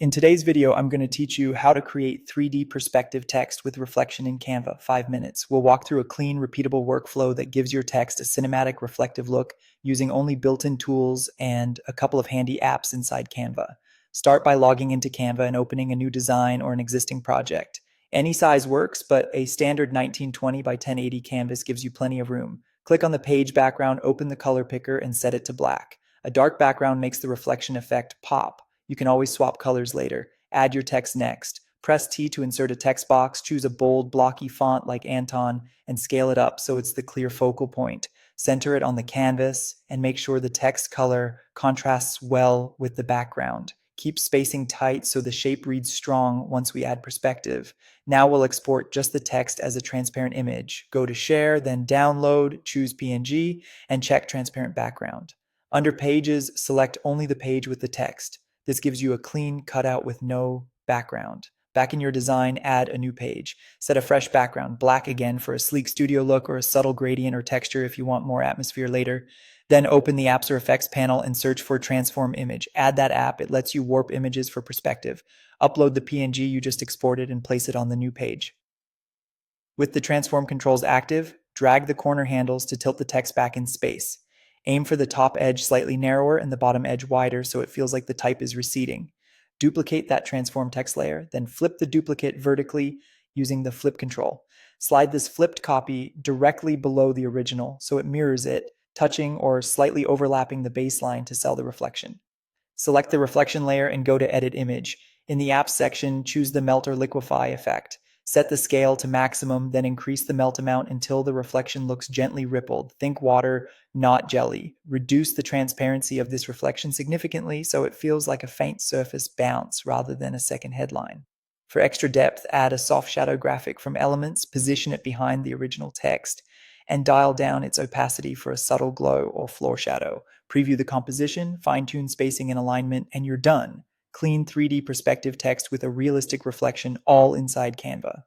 In today's video, I'm going to teach you how to create 3D perspective text with reflection in Canva, 5 minutes. We'll walk through a clean, repeatable workflow that gives your text a cinematic, reflective look using only built-in tools and a couple of handy apps inside Canva. Start by logging into Canva and opening a new design or an existing project. Any size works, but a standard 1920 by 1080 canvas gives you plenty of room. Click on the page background, open the color picker, and set it to black. A dark background makes the reflection effect pop. You can always swap colors later. Add your text next. Press T to insert a text box, choose a bold, blocky font like Anton, and scale it up so it's the clear focal point. Center it on the canvas, and make sure the text color contrasts well with the background. Keep spacing tight so the shape reads strong once we add perspective. Now we'll export just the text as a transparent image. Go to Share, then Download, choose PNG, and check Transparent Background. Under Pages, select only the page with the text. This gives you a clean cutout with no background. Back in your design, add a new page. Set a fresh background, black again for a sleek studio look or a subtle gradient or texture if you want more atmosphere later. Then open the Apps or Effects panel and search for Transform Image. Add that app. It lets you warp images for perspective. Upload the PNG you just exported and place it on the new page. With the transform controls active, drag the corner handles to tilt the text back in space. Aim for the top edge slightly narrower and the bottom edge wider so it feels like the type is receding. Duplicate that transform text layer, then flip the duplicate vertically using the flip control. Slide this flipped copy directly below the original so it mirrors it, touching or slightly overlapping the baseline to sell the reflection. Select the reflection layer and go to Edit Image. In the Apps section, choose the Melt or Liquefy effect. Set the scale to maximum, then increase the melt amount until the reflection looks gently rippled. Think water, not jelly. Reduce the transparency of this reflection significantly so it feels like a faint surface bounce rather than a second headline. For extra depth, add a soft shadow graphic from Elements, position it behind the original text, and dial down its opacity for a subtle glow or floor shadow. Preview the composition, fine-tune spacing and alignment, and you're done. Clean 3D perspective text with a realistic reflection all inside Canva.